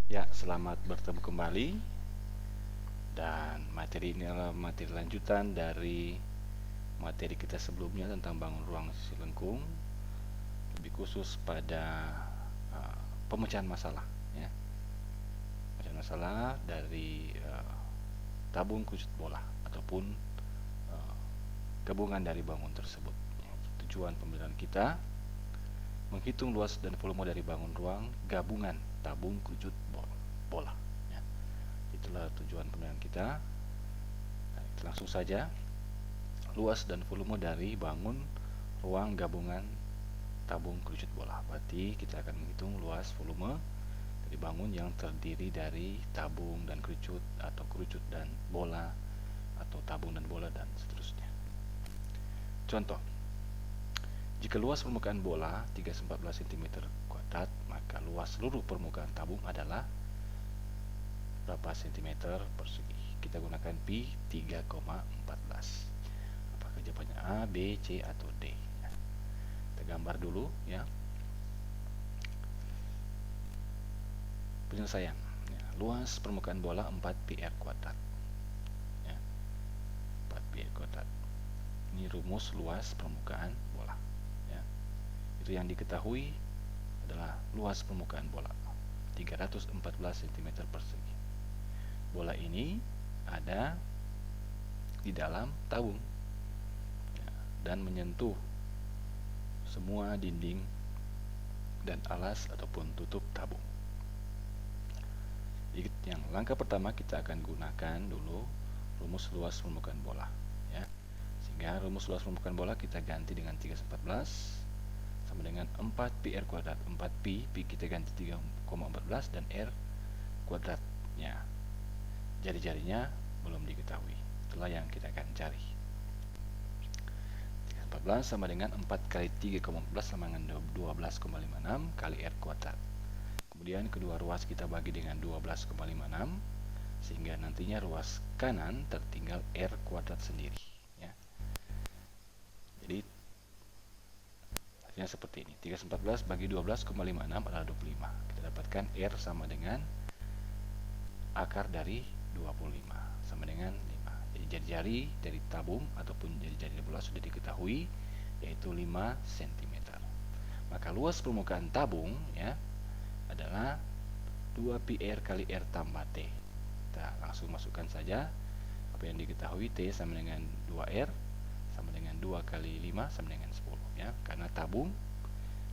Ya, selamat bertemu kembali. Dan materi ini adalah materi lanjutan dari materi kita sebelumnya tentang bangun ruang Cilengkung, lebih khusus pada pemecahan masalah, ya. Pemecahan masalah dari tabung kerucut bola ataupun gabungan dari bangun tersebut. Tujuan pembelajaran kita menghitung luas dan volume dari bangun ruang gabungan tabung kerucut bola. Ya. Itulah tujuan pembelajaran kita. Nah, langsung saja. Luas dan volume dari bangun ruang gabungan tabung kerucut bola. Berarti kita akan menghitung luas volume dari bangun yang terdiri dari tabung dan kerucut, atau kerucut dan bola, atau tabung dan bola, dan seterusnya. Contoh, jika luas permukaan bola 314 cm kuadrat, maka luas seluruh permukaan tabung adalah berapa cm persegi? Kita gunakan pi 3,14. Apakah jawabannya A, B, C, atau D? Kita gambar dulu, ya. Penyelesaian, ya. Luas permukaan bola 4 PR kuadrat, ya. 4 PR kuadrat. Ini rumus luas permukaan bola, ya. Itu yang diketahui adalah luas permukaan bola 314 cm persegi. Bola ini ada di dalam tabung, ya, dan menyentuh semua dinding dan alas ataupun tutup tabung. Yang langkah pertama kita akan gunakan dulu rumus luas permukaan bola, ya. Sehingga rumus luas permukaan bola kita ganti dengan 314 sama dengan 4 PR kuadrat. 4 pi kita ganti 3,14 dan R kuadratnya. Jari-jarinya belum diketahui. Itulah yang kita akan cari. 314 sama dengan 4 kali 3,14 sama dengan 12,56 kali R kuadrat. Kemudian kedua ruas kita bagi dengan 12,56, sehingga nantinya ruas kanan tertinggal R kuadrat sendiri, ya. Jadi hasilnya seperti ini. 314 bagi 12,56 adalah 25. Kita dapatkan R sama dengan akar dari 25 sama dengan 5. Jadi jari-jari dari tabung ataupun jari-jari bola sudah diketahui, yaitu 5 cm. Maka luas permukaan tabung, ya, adalah 2 PR kali R tambah T. Kita langsung masukkan saja apa yang diketahui. T sama dengan 2R sama dengan 2 kali 5 sama dengan 10, ya. Karena tabung,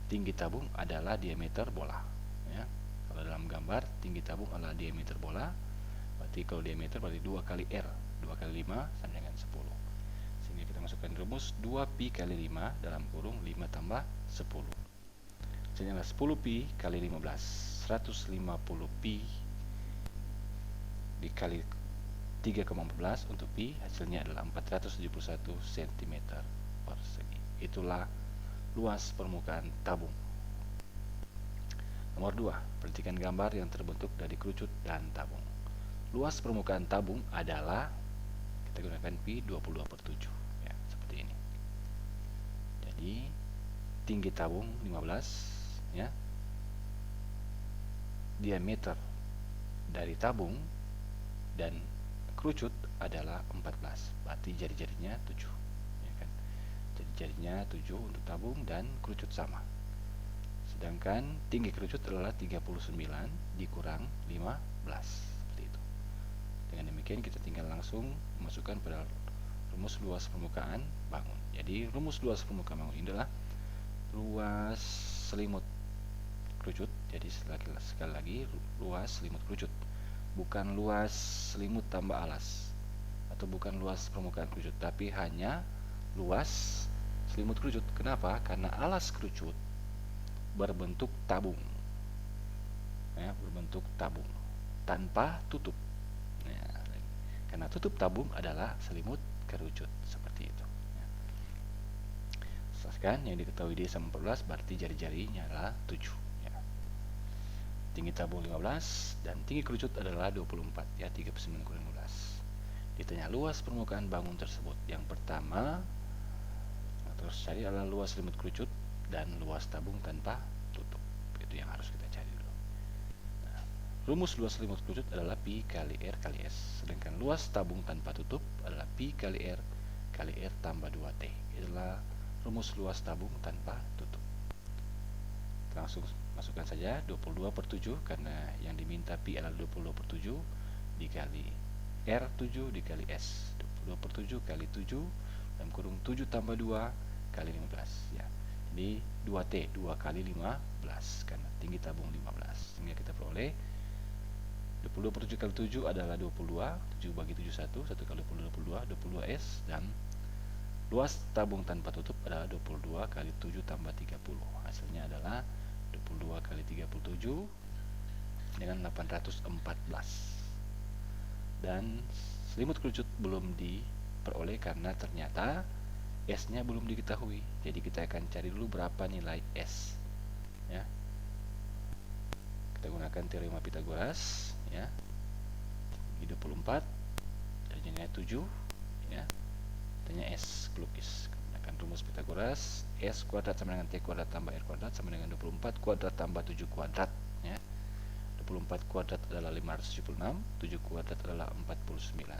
tinggi tabung adalah diameter bola, ya. Kalau dalam gambar tinggi tabung adalah diameter bola, berarti kalau diameter berarti 2 kali R, 2 kali 5 sama dengan 10. Sehingga kita masukkan rumus 2 pi kali 5 dalam kurung 5 tambah 10. Hasilnya adalah 10 pi kali 15. 150 pi dikali 3,14 untuk pi, hasilnya adalah 471 cm persegi. Itulah luas permukaan tabung. Nomor 2, perhatikan gambar yang terbentuk dari kerucut dan tabung. Luas permukaan tabung adalah, kita gunakan pi 22/7, ya, seperti ini. Jadi tinggi tabung 15, ya. Diameter dari tabung dan kerucut adalah 14, berarti jari-jarinya 7, ya kan? Jari-jarinya 7 untuk tabung dan kerucut sama. Sedangkan tinggi kerucut adalah 39 dikurang 15, seperti itu. Dengan demikian kita tinggal langsung memasukkan pada rumus luas permukaan bangun. Jadi rumus luas permukaan bangun ini adalah luas selimut kerucut. Jadi sekali lagi luas selimut kerucut, bukan luas selimut tambah alas, atau bukan luas permukaan kerucut, tapi hanya luas selimut kerucut. Kenapa? Karena alas kerucut berbentuk tabung, ya, berbentuk tabung tanpa tutup, ya. Karena tutup tabung adalah selimut kerucut, seperti itu, ya. Selesaikan yang diketahui D sama 14, berarti jari-jarinya adalah 7, ya. Tinggi tabung 15 dan tinggi kerucut adalah 24, ya, 39 kurang 15. Ditanya luas permukaan bangun tersebut. Yang pertama terus cari adalah luas selimut kerucut dan luas tabung tanpa tutup. Itu yang harus kita cari dulu. Nah, rumus luas selimut kerucut adalah pi kali R kali S. Sedangkan luas tabung tanpa tutup adalah pi kali R tambah 2T. Itulah rumus luas tabung tanpa tutup. Langsung masukkan saja 22/7 karena yang diminta pi adalah 22/7 dikali R7 dikali S. 22/7 kali 7 dalam kurung 7 tambah 2 kali 15 ya. Jadi 2T 2 kali 15 karena tinggi tabung 15. Sehingga kita peroleh 22/7 kali 7 adalah 22, 7 bagi 7 1 kali 22 22S, dan luas tabung tanpa tutup adalah 22 kali 7 tambah 30. Hasilnya adalah 22 kali 37 dengan 814. Dan selimut kerucut belum diperoleh karena ternyata S-nya belum diketahui. Jadi kita akan cari dulu berapa nilai S. Ya. Kita gunakan teorema Pythagoras ya. 24 dan nilai 7 ya. Tanya S pelukis. Gunakan rumus Pythagoras, S kuadrat sama dengan T kuadrat tambah R kuadrat sama dengan 24 kuadrat tambah 7 kuadrat ya. 24 kuadrat adalah 576, 7 kuadrat adalah 49.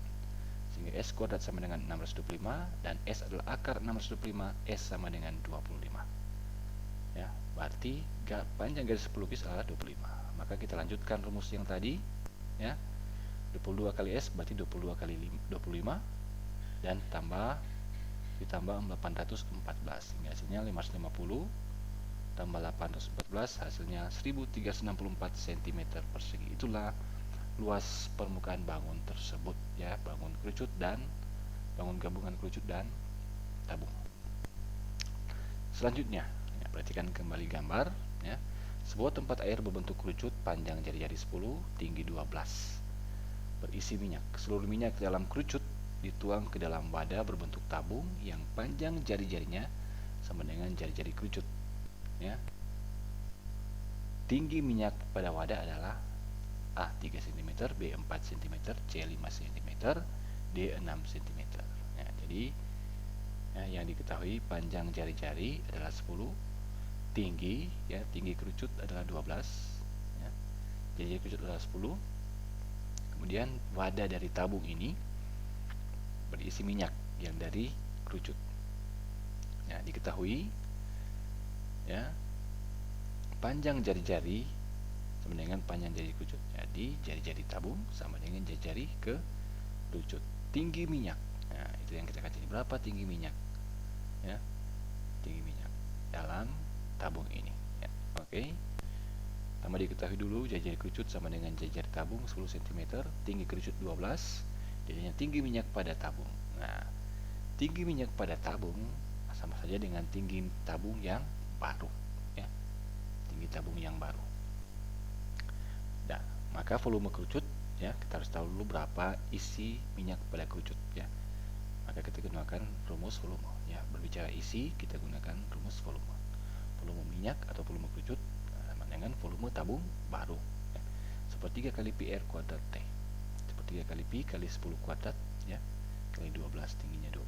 Sehingga S kuadrat sama dengan 625 dan S adalah akar 625, S sama dengan 25. Ya, berarti panjang garis pelukis adalah 25. Maka kita lanjutkan rumus yang tadi ya. 22 kali S berarti 22 kali 25 dan ditambah 814 hingga hasilnya 550 tambah 814 hasilnya 1364 cm persegi. Itulah luas permukaan bangun tersebut ya, bangun gabungan kerucut dan tabung. Selanjutnya ya, perhatikan kembali gambar ya. Sebuah tempat air berbentuk kerucut panjang jari-jari 10, tinggi 12, berisi minyak. Seluruh minyak dalam kerucut dituang ke dalam wadah berbentuk tabung yang panjang jari-jarinya sama dengan jari-jari kerucut ya. Tinggi minyak pada wadah adalah A 3 cm, B 4 cm, C 5 cm, D 6 cm ya. Jadi ya, yang diketahui panjang jari-jari adalah 10, tinggi kerucut adalah 12 ya. Jari-jari kerucut adalah 10. Kemudian wadah dari tabung ini berisi minyak yang dari kerucut ya. Diketahui ya, panjang jari-jari sama dengan panjang jari kerucut. Jadi jari-jari tabung sama dengan jari-jari kerucut. Tinggi minyak, nah itu yang kita akan cari, berapa tinggi minyak ya, tinggi minyak dalam tabung ini ya. Oke, pertama diketahui dulu jari-jari kerucut sama dengan jari-jari tabung 10 cm, tinggi kerucut 12, jadinya tinggi minyak pada tabung. Nah, tinggi minyak pada tabung sama saja dengan tinggi tabung yang baru ya, tinggi tabung yang baru. Nah, maka volume kerucut ya, kita harus tahu dulu berapa isi minyak pada kerucut ya. Maka kita gunakan rumus volume ya. Berbicara isi, kita gunakan rumus volume. Volume minyak atau volume kerucut sama dengan volume tabung baru ya. Sepertiga kali PR kuadrat T. Sepertiga kali Pi kali 10 kuadrat ya, kali 12, tingginya 12.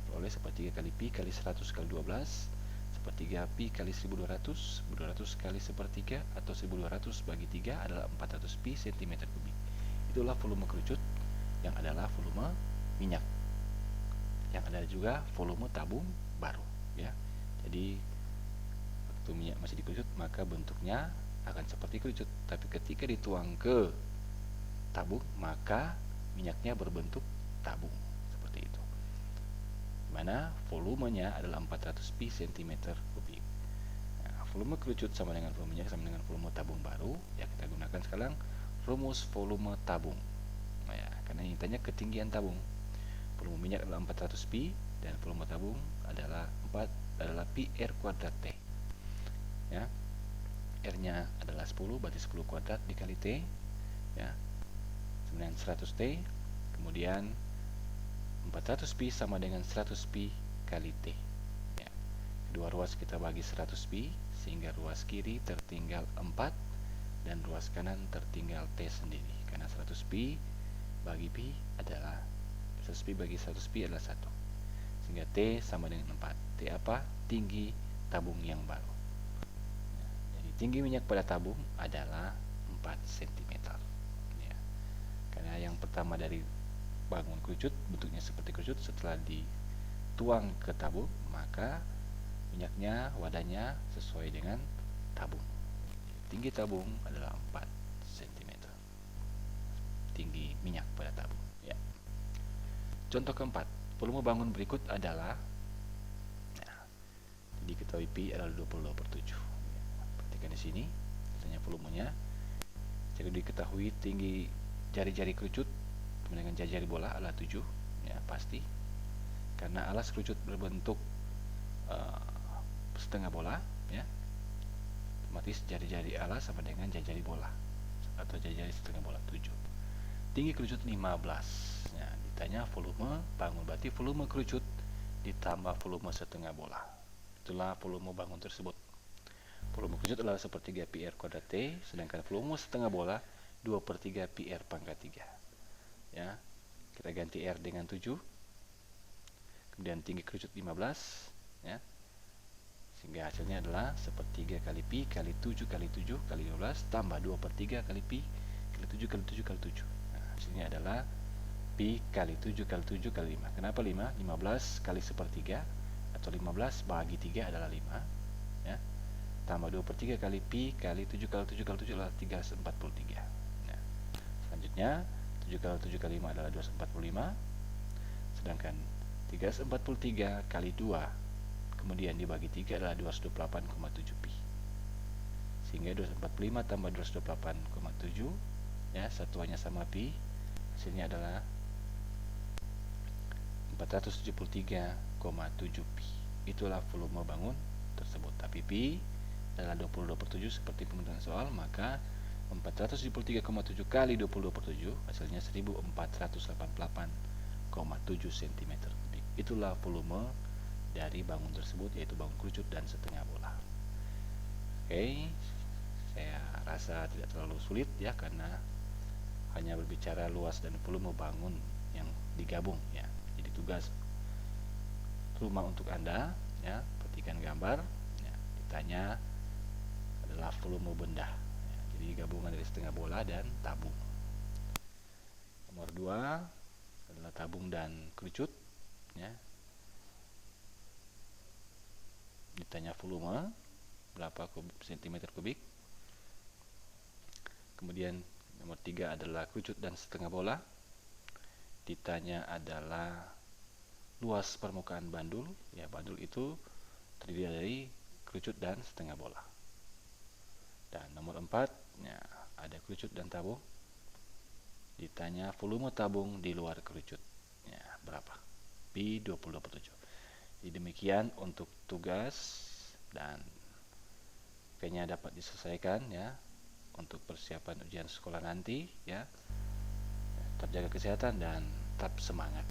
Peroleh sepertiga kali Pi kali 100 kali 12, sepertiga Pi kali 1200, 1200 kali sepertiga atau 1200 bagi 3 adalah 400 Pi cm kubik. Itulah volume kerucut yang adalah volume minyak. Yang ada juga volume tabung baru ya. Jadi waktu minyak masih dikerucut maka bentuknya akan seperti kerucut, tapi ketika dituang ke tabung maka minyaknya berbentuk tabung seperti itu, dimana volumenya adalah 400 pi cm kubik. Nah, volume kerucut sama dengan volume minyak sama dengan volume tabung baru ya. Kita gunakan sekarang rumus volume tabung nah, ya, karena ini tanya ketinggian tabung. Volume minyak adalah 400 pi dan volume tabung adalah pi R kuadrat T ya. R nya adalah 10, berarti 10 kuadrat dikali T ya, dengan 100 T. Kemudian 400 pi sama dengan 100 pi kali T ya. Kedua ruas kita bagi 100 pi sehingga ruas kiri tertinggal 4 dan ruas kanan tertinggal T sendiri, karena 100 pi bagi pi adalah 100 pi bagi 100 pi adalah 1, sehingga T sama dengan 4. T apa? Tinggi tabung yang baru ya. Jadi tinggi minyak pada tabung adalah 4 cm. pertama dari bangun kerucut bentuknya seperti kerucut, setelah dituang ke tabung maka minyaknya wadahnya sesuai dengan tabung. Tinggi tabung adalah 4 cm tinggi minyak pada tabung ya. Contoh keempat, volume bangun berikut adalah, nah, diketahui Pi adalah 22/7 ya. Perhatikan di sini tanya volumenya. Jadi diketahui tinggi jari-jari kerucut dengan jari-jari bola adalah 7 ya, pasti karena alas kerucut berbentuk setengah bola ya, otomatis jari-jari alas sama dengan jari-jari bola atau jari-jari setengah bola 7. Tinggi kerucut 15 ya, ditanya volume bangun, berarti volume kerucut ditambah volume setengah bola, itulah volume bangun tersebut. Volume kerucut adalah 1/3 pi r kuadrat T, sedangkan volume setengah bola 2/3 pi r pangkat 3 ya. Kita ganti R dengan 7, kemudian tinggi kerucut 15 ya, sehingga hasilnya adalah 1/3 kali pi kali 7 kali 7 kali 12 tambah 2/3 kali pi kali 7 kali 7 kali 7. Nah, hasilnya adalah pi kali 7 kali 7 kali 5. Kenapa 5? 15 kali 1/3 atau 15 bagi 3 adalah 5 ya, tambah 2/3 kali pi kali 7 kali 7 kali 7 adalah 343. Nah, selanjutnya 7 kali 7 kali 5 adalah 245, sedangkan 343 kali 2 kemudian dibagi 3 adalah 228,7 pi, sehingga 245 tambah 228,7 ya, satuannya sama pi, hasilnya adalah 473,7 pi. Itulah volume bangun tersebut. Tapi pi adalah 22/7 seperti pembentukan soal, maka 473,7 kali 22/7 hasilnya 1488,7 cm kubik. Itulah volume dari bangun tersebut, yaitu bangun kerucut dan setengah bola. Oke, saya rasa tidak terlalu sulit ya, karena hanya berbicara luas dan volume bangun yang digabung ya. Jadi tugas rumah untuk Anda ya, perhatikan gambar ya, ditanya adalah volume benda ya, jadi gabungan dari setengah bola dan tabung. Nomor 2 adalah tabung dan kerucut ya, ditanya volume berapa cm kubik. Kemudian nomor 3 adalah kerucut dan setengah bola, ditanya adalah luas permukaan bandul ya, bandul itu terdiri dari kerucut dan setengah bola. Dan nomor 4 ya, ada kerucut dan tabung, ditanya volume tabung di luar kerucut ya, berapa, pi 22/7. Jadi demikian untuk tugas, dan kayaknya dapat diselesaikan ya untuk persiapan ujian sekolah nanti ya. Tetap jaga kesehatan dan tetap semangat.